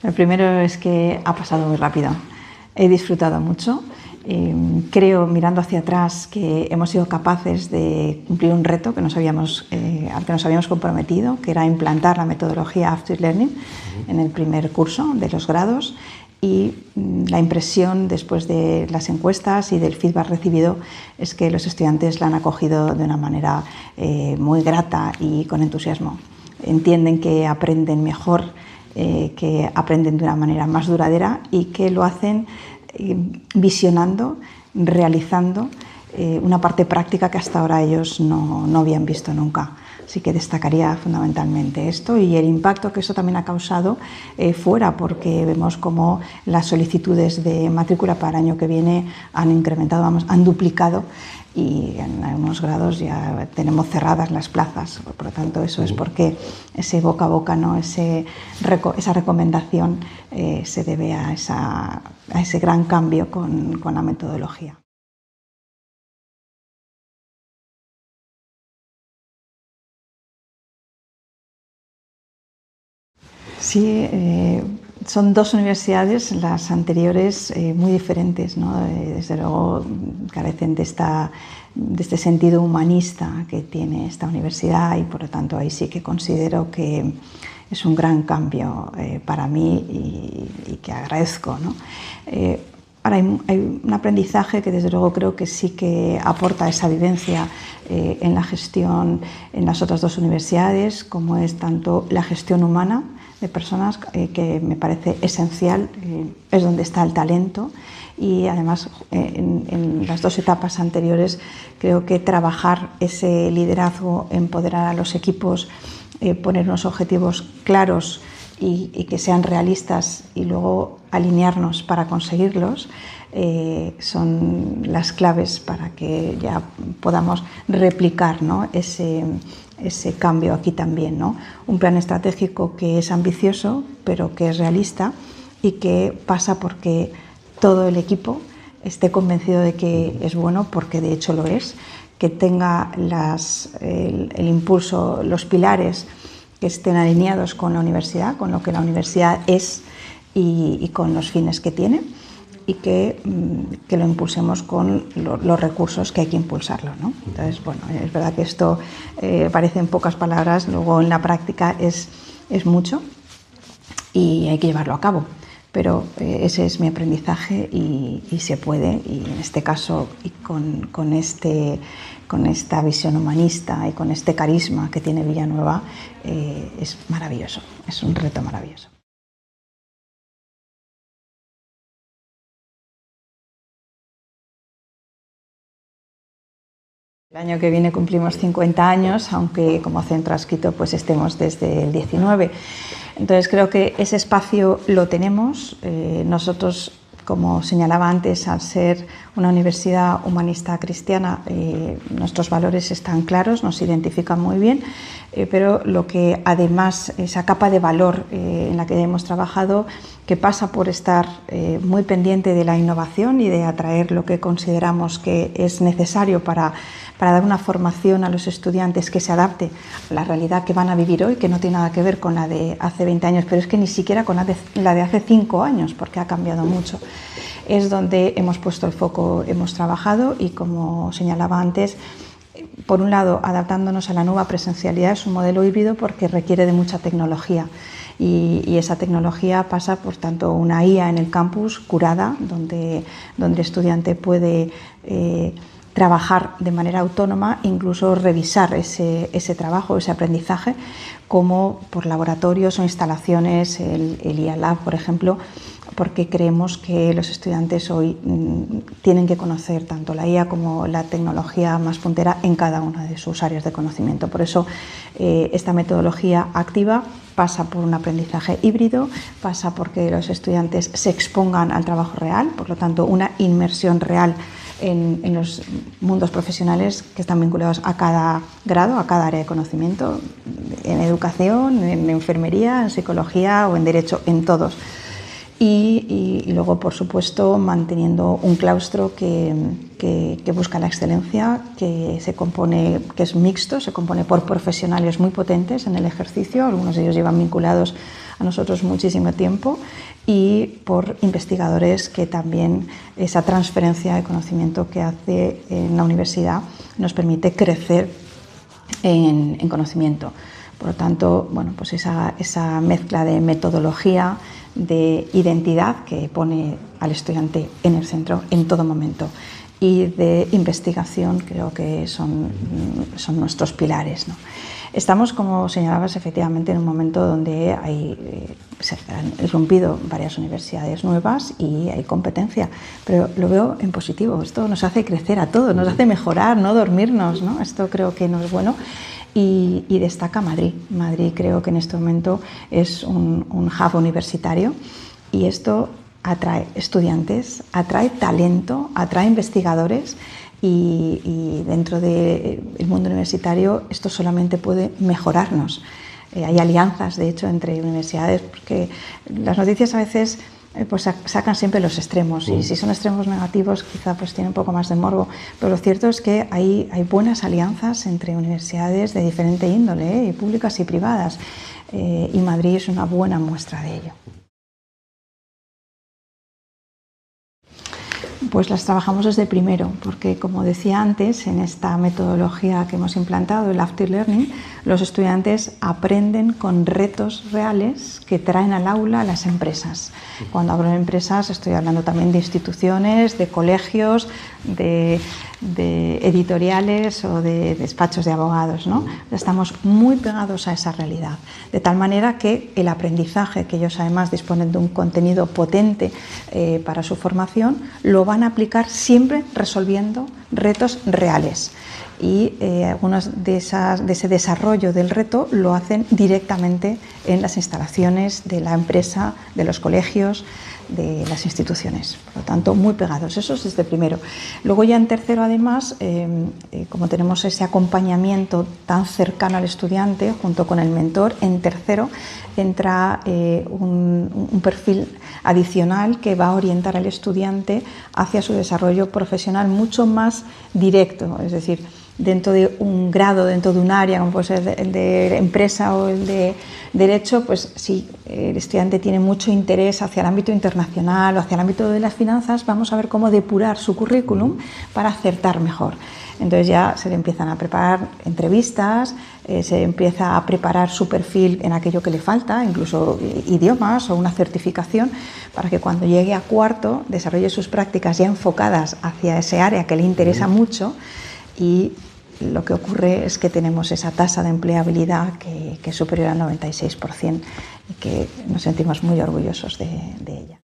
El primero es que ha pasado muy rápido. He disfrutado mucho. Creo, mirando hacia atrás, que hemos sido capaces de cumplir un reto que al que nos habíamos comprometido, que era implantar la metodología After Learning en el primer curso de los grados. Y la impresión, después de las encuestas y del feedback recibido, es que los estudiantes la han acogido de una manera muy grata y con entusiasmo. Entienden que aprenden mejor, que aprenden de una manera más duradera y que lo hacen visionando, realizando una parte práctica que hasta ahora ellos no habían visto nunca. Así que destacaría fundamentalmente esto y el impacto que eso también ha causado fuera, porque vemos como las solicitudes de matrícula para el año que viene han incrementado, han duplicado, y en algunos grados ya tenemos cerradas las plazas. Por lo tanto, eso es porque ese boca a boca, ¿no? Esa recomendación se debe a ese gran cambio con la metodología. Sí, son dos universidades, las anteriores, muy diferentes, ¿no? Desde luego carecen de este sentido humanista que tiene esta universidad, y por lo tanto ahí sí que considero que es un gran cambio para mí y que agradezco, ¿no? Ahora hay un aprendizaje que desde luego creo que sí que aporta esa vivencia en la gestión en las otras dos universidades, como es tanto la gestión humana de personas, que me parece esencial, es donde está el talento, y además en las dos etapas anteriores creo que trabajar ese liderazgo, empoderar a los equipos, poner unos objetivos claros y que sean realistas y luego alinearnos para conseguirlos, son las claves para que ya podamos replicar, ¿no? ese cambio aquí también, ¿no? Un plan estratégico que es ambicioso, pero que es realista y que pasa porque todo el equipo esté convencido de que es bueno, porque de hecho lo es, que tenga el impulso, los pilares que estén alineados con la universidad, con lo que la universidad es y con los fines que tiene, y que lo impulsemos con los recursos que hay que impulsarlo, ¿no? Entonces, bueno, es verdad que esto parece en pocas palabras, luego en la práctica es mucho y hay que llevarlo a cabo. Pero ese es mi aprendizaje y se puede, y en este caso y con esta visión humanista y con este carisma que tiene Villanueva, es maravilloso, es un reto maravilloso. El año que viene cumplimos 50 años, aunque como centro adscrito pues estemos desde el 19. Entonces creo que ese espacio lo tenemos. Nosotros, como señalaba antes, al ser una universidad humanista cristiana, nuestros valores están claros, nos identifican muy bien, pero lo que además, esa capa de valor en la que hemos trabajado, que pasa por estar muy pendiente de la innovación y de atraer lo que consideramos que es necesario para dar una formación a los estudiantes que se adapte a la realidad que van a vivir hoy, que no tiene nada que ver con la de hace 20 años, pero es que ni siquiera con la de hace 5 años, porque ha cambiado mucho. Es donde hemos puesto el foco, hemos trabajado, y como señalaba antes, por un lado, adaptándonos a la nueva presencialidad, es un modelo híbrido porque requiere de mucha tecnología, y esa tecnología pasa por tanto una IA en el campus curada, donde el estudiante puede trabajar de manera autónoma, incluso revisar ese trabajo, ese aprendizaje, como por laboratorios o instalaciones, el IA Lab, por ejemplo, porque creemos que los estudiantes hoy tienen que conocer tanto la IA como la tecnología más puntera en cada una de sus áreas de conocimiento. Por eso esta metodología activa pasa por un aprendizaje híbrido, pasa porque los estudiantes se expongan al trabajo real, por lo tanto una inmersión real en los mundos profesionales que están vinculados a cada grado, a cada área de conocimiento, en educación, en enfermería, en psicología o en derecho, en todos. y luego, por supuesto, manteniendo un claustro que busca la excelencia, que es mixto, se compone por profesionales muy potentes en el ejercicio, algunos de ellos llevan vinculados a nosotros muchísimo tiempo, y por investigadores que también esa transferencia de conocimiento que hace en la universidad nos permite crecer en conocimiento. Por lo tanto, bueno, pues esa mezcla de metodología, de identidad que pone al estudiante en el centro en todo momento y de investigación creo que son nuestros pilares, ¿no? Estamos, como señalabas, efectivamente en un momento donde se han irrumpido varias universidades nuevas y hay competencia, pero lo veo en positivo. Esto nos hace crecer a todos, nos hace mejorar, no dormirnos, ¿no? Esto creo que no es bueno. Y destaca Madrid. Madrid creo que en este momento es un hub universitario y esto atrae estudiantes, atrae talento, atrae investigadores y dentro del mundo universitario esto solamente puede mejorarnos. Hay alianzas, de hecho, entre universidades, porque las noticias a veces pues sacan siempre los extremos y si son extremos negativos quizá pues tiene un poco más de morbo, pero lo cierto es que hay buenas alianzas entre universidades de diferente índole, y públicas y privadas, y Madrid es una buena muestra de ello. Pues las trabajamos desde primero, porque como decía antes, en esta metodología que hemos implantado, el After Learning, los estudiantes aprenden con retos reales que traen al aula a las empresas. Cuando hablo de empresas estoy hablando también de instituciones, de colegios, de editoriales o de despachos de abogados, ¿no? Estamos muy pegados a esa realidad, de tal manera que el aprendizaje, que ellos además disponen de un contenido potente para su formación, lo van a aplicar siempre resolviendo retos reales. Y algunos de ese desarrollo del reto lo hacen directamente en las instalaciones de la empresa, de los colegios, de las instituciones. Por lo tanto, muy pegados. Eso es desde primero. Luego ya en tercero, además, como tenemos ese acompañamiento tan cercano al estudiante junto con el mentor, en tercero entra un perfil adicional que va a orientar al estudiante hacia su desarrollo profesional mucho más directo, es decir, dentro de un grado, dentro de un área, como puede ser el de empresa o el de derecho, pues si el estudiante tiene mucho interés hacia el ámbito internacional o hacia el ámbito de las finanzas, vamos a ver cómo depurar su currículum para acertar mejor. Entonces ya se le empiezan a preparar entrevistas, se empieza a preparar su perfil en aquello que le falta, incluso idiomas o una certificación, para que cuando llegue a cuarto desarrolle sus prácticas ya enfocadas hacia ese área que le interesa mucho. Y lo que ocurre es que tenemos esa tasa de empleabilidad que es superior al 96% y que nos sentimos muy orgullosos de ella.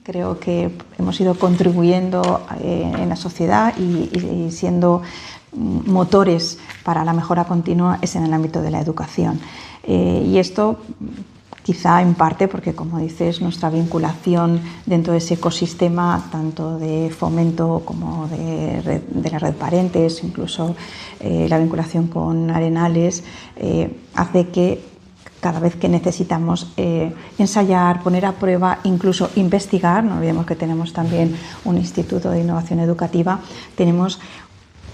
Creo que hemos ido contribuyendo en la sociedad y siendo motores para la mejora continua es en el ámbito de la educación. Y esto quizá en parte porque, como dices, nuestra vinculación dentro de ese ecosistema, tanto de fomento como de la red Parentes, incluso la vinculación con Arenales, hace que cada vez que necesitamos ensayar, poner a prueba, incluso investigar, no olvidemos que tenemos también un Instituto de Innovación Educativa, tenemos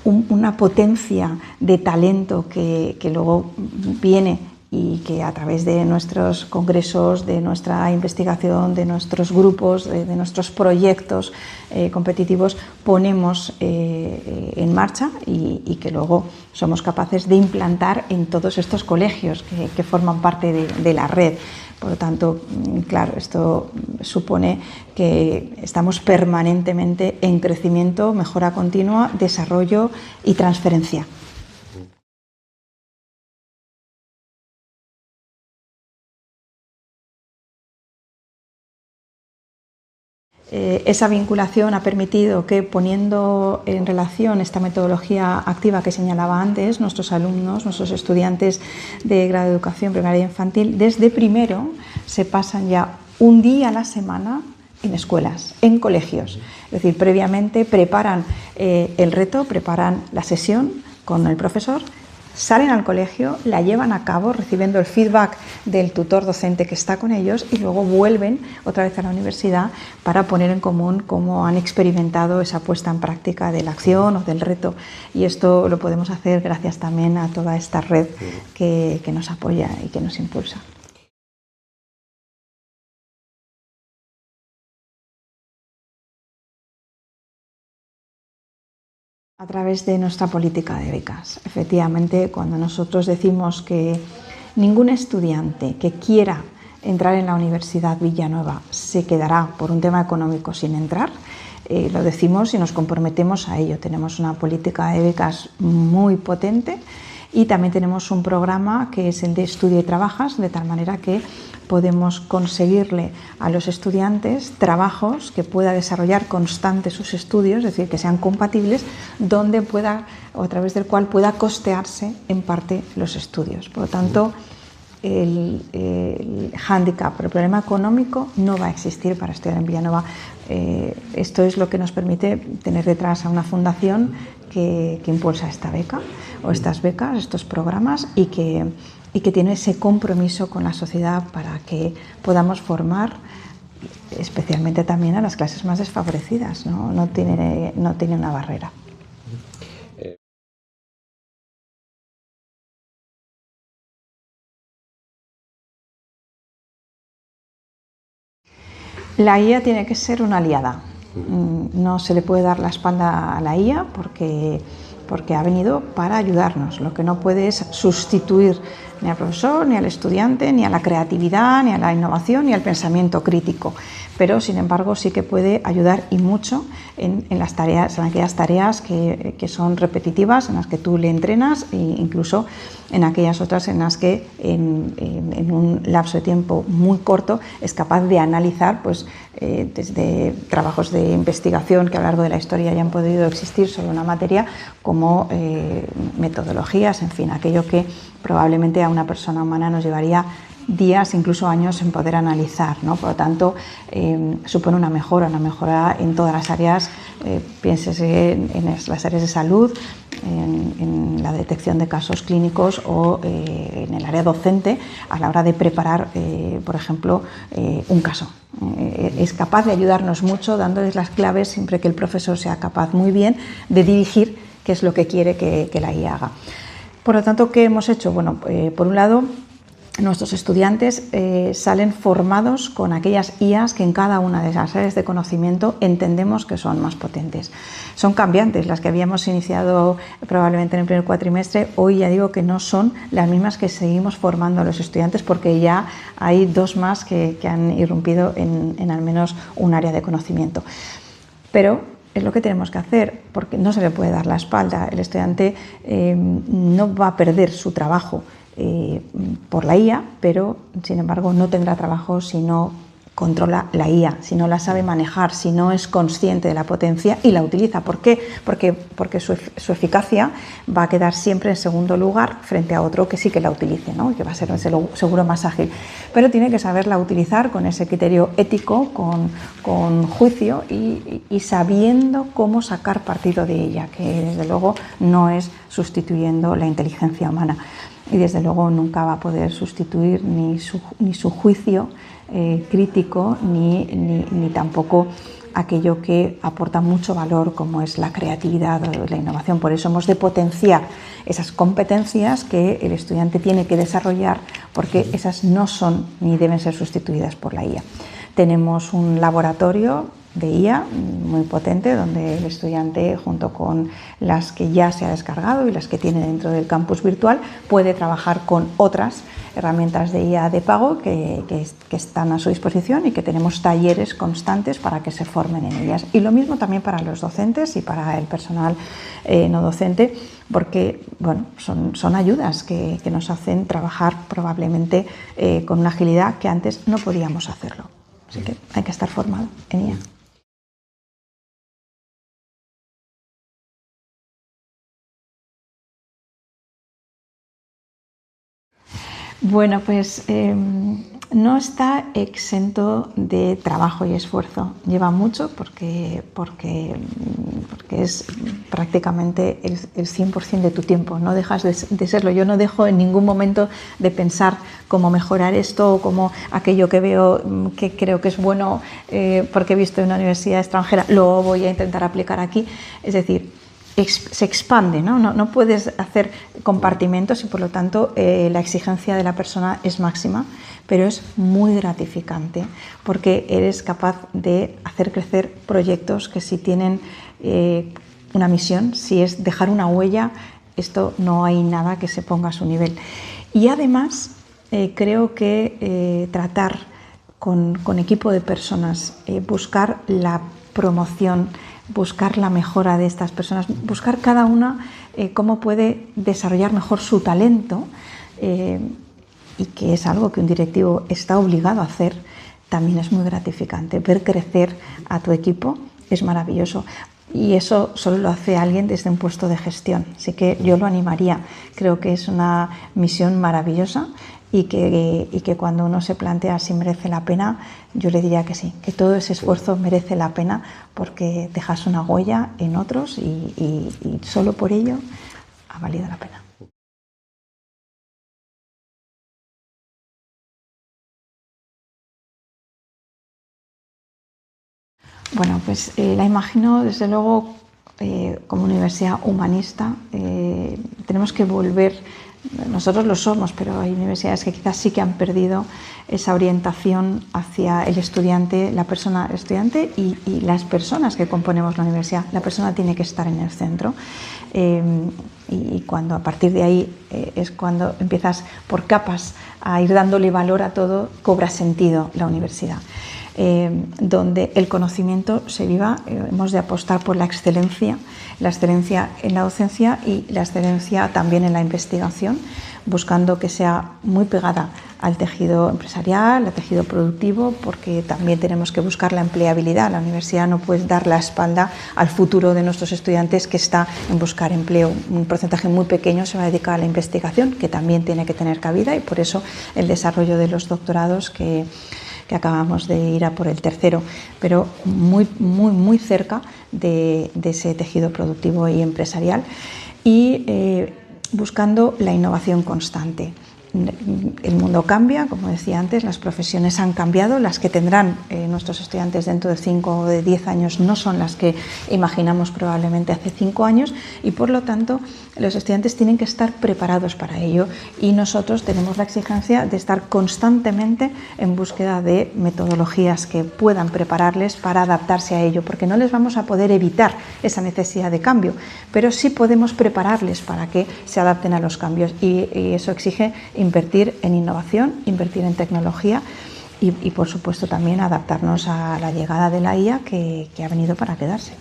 una potencia de talento que luego viene y que a través de nuestros congresos, de nuestra investigación, de nuestros grupos, de nuestros proyectos competitivos ponemos en marcha y que luego somos capaces de implantar en todos estos colegios que forman parte de la red. Por lo tanto, claro, esto supone que estamos permanentemente en crecimiento, mejora continua, desarrollo y transferencia. Esa vinculación ha permitido que, poniendo en relación esta metodología activa que señalaba antes, nuestros alumnos, nuestros estudiantes de grado de educación primaria e infantil, desde primero se pasan ya un día a la semana en escuelas, en colegios. Es decir, previamente preparan el reto, preparan la sesión con el profesor, salen al colegio, la llevan a cabo recibiendo el feedback del tutor docente que está con ellos y luego vuelven otra vez a la universidad para poner en común cómo han experimentado esa puesta en práctica de la acción o del reto. Y esto lo podemos hacer gracias también a toda esta red que nos apoya y que nos impulsa. A través de nuestra política de becas. Efectivamente, cuando nosotros decimos que ningún estudiante que quiera entrar en la Universidad Villanueva se quedará por un tema económico sin entrar, lo decimos y nos comprometemos a ello. Tenemos una política de becas muy potente y también tenemos un programa que es el de Estudia y Trabajas, de tal manera que podemos conseguirle a los estudiantes trabajos que pueda desarrollar constantes sus estudios, es decir, que sean compatibles, donde pueda o a través del cual pueda costearse en parte los estudios. Por lo tanto, el hándicap, el problema económico no va a existir para estudiar en Villanueva. Esto es lo que nos permite tener detrás a una fundación que impulsa esta beca o estas becas, estos programas y que tiene ese compromiso con la sociedad para que podamos formar especialmente también a las clases más desfavorecidas, ¿no? No tiene una barrera. La IA tiene que ser una aliada. No se le puede dar la espalda a la IA porque ha venido para ayudarnos. Lo que no puede es sustituir ni al profesor, ni al estudiante, ni a la creatividad, ni a la innovación, ni al pensamiento crítico. Pero, sin embargo, sí que puede ayudar y mucho en las tareas, en aquellas tareas que son repetitivas, en las que tú le entrenas e incluso en aquellas otras en las que en un lapso de tiempo muy corto es capaz de analizar pues, desde trabajos de investigación que a lo largo de la historia hayan podido existir sobre una materia como metodologías, en fin, aquello que probablemente a una persona humana nos llevaría días, incluso años en poder analizar, ¿no? Por lo tanto, supone una mejora en todas las áreas, piénsese en las áreas de salud, en la detección de casos clínicos o en el área docente a la hora de preparar, por ejemplo, un caso. Es capaz de ayudarnos mucho dándoles las claves siempre que el profesor sea capaz muy bien de dirigir qué es lo que quiere que la IA haga. Por lo tanto, ¿qué hemos hecho? Bueno, por un lado, nuestros estudiantes salen formados con aquellas IAs que en cada una de esas áreas de conocimiento entendemos que son más potentes. Son cambiantes, las que habíamos iniciado probablemente en el primer cuatrimestre, hoy ya digo que no son las mismas que seguimos formando a los estudiantes porque ya hay dos más que han irrumpido en al menos un área de conocimiento. Pero es lo que tenemos que hacer, porque no se le puede dar la espalda. El estudiante no va a perder su trabajo por la IA, pero sin embargo no tendrá trabajo si no controla la IA, si no la sabe manejar, si no es consciente de la potencia y la utiliza. ¿Por qué? Porque su eficacia va a quedar siempre en segundo lugar frente a otro que sí que la utilice, ¿no? Y que va a ser seguro más ágil. Pero tiene que saberla utilizar con ese criterio ético, con juicio y sabiendo cómo sacar partido de ella, que desde luego no es sustituyendo la inteligencia humana. Y desde luego nunca va a poder sustituir ni su juicio crítico ni tampoco aquello que aporta mucho valor como es la creatividad o la innovación. Por eso hemos de potenciar esas competencias que el estudiante tiene que desarrollar porque esas no son ni deben ser sustituidas por la IA. Tenemos un laboratorio de IA muy potente donde el estudiante, junto con las que ya se ha descargado y las que tiene dentro del campus virtual, puede trabajar con otras herramientas de IA de pago que están a su disposición y que tenemos talleres constantes para que se formen en ellas. Y lo mismo también para los docentes y para el personal no docente, porque bueno, son ayudas que nos hacen trabajar probablemente con una agilidad que antes no podíamos hacerlo. Así que hay que estar formado en IA. Bueno, pues no está exento de trabajo y esfuerzo. Lleva mucho porque es prácticamente el 100% de tu tiempo. No dejas de serlo. Yo no dejo en ningún momento de pensar cómo mejorar esto o cómo aquello que veo que creo que es bueno porque he visto en una universidad extranjera, lo voy a intentar aplicar aquí. Es decir, se expande, ¿no? No puedes hacer compartimentos y por lo tanto la exigencia de la persona es máxima, pero es muy gratificante porque eres capaz de hacer crecer proyectos que si tienen una misión, si es dejar una huella, esto no hay nada que se ponga a su nivel. Y además creo que tratar con equipo de personas, buscar la promoción, buscar la mejora de estas personas, buscar cada una cómo puede desarrollar mejor su talento y que es algo que un directivo está obligado a hacer, también es muy gratificante. Ver crecer a tu equipo es maravilloso y eso solo lo hace alguien desde un puesto de gestión, así que yo lo animaría. Creo que es una misión maravillosa y que cuando uno se plantea si merece la pena, yo le diría que sí, que todo ese esfuerzo merece la pena porque dejas una huella en otros y solo por ello ha valido la pena. Bueno, pues la imagino desde luego como universidad humanista. Tenemos que volver, nosotros lo somos, pero hay universidades que quizás sí que han perdido esa orientación hacia el estudiante, la persona estudiante y las personas que componemos la universidad. La persona tiene que estar en el centro y cuando a partir de ahí es cuando empiezas por capas a ir dándole valor a todo, cobra sentido la universidad. Donde el conocimiento se viva, hemos de apostar por la excelencia en la docencia y la excelencia también en la investigación, buscando que sea muy pegada al tejido empresarial, al tejido productivo, porque también tenemos que buscar la empleabilidad. La universidad no puede dar la espalda al futuro de nuestros estudiantes que está en buscar empleo. Un porcentaje muy pequeño se va a dedicar a la investigación, que también tiene que tener cabida, y por eso el desarrollo de los doctorados que acabamos de ir a por el tercero, pero muy cerca de ese tejido productivo y empresarial y buscando la innovación constante. El mundo cambia, como decía antes, las profesiones han cambiado, las que tendrán nuestros estudiantes dentro de 5 o de 10 años no son las que imaginamos probablemente hace 5 años y por lo tanto los estudiantes tienen que estar preparados para ello y nosotros tenemos la exigencia de estar constantemente en búsqueda de metodologías que puedan prepararles para adaptarse a ello, porque no les vamos a poder evitar esa necesidad de cambio, pero sí podemos prepararles para que se adapten a los cambios y eso exige invertir en innovación, invertir en tecnología y por supuesto también adaptarnos a la llegada de la IA que ha venido para quedarse.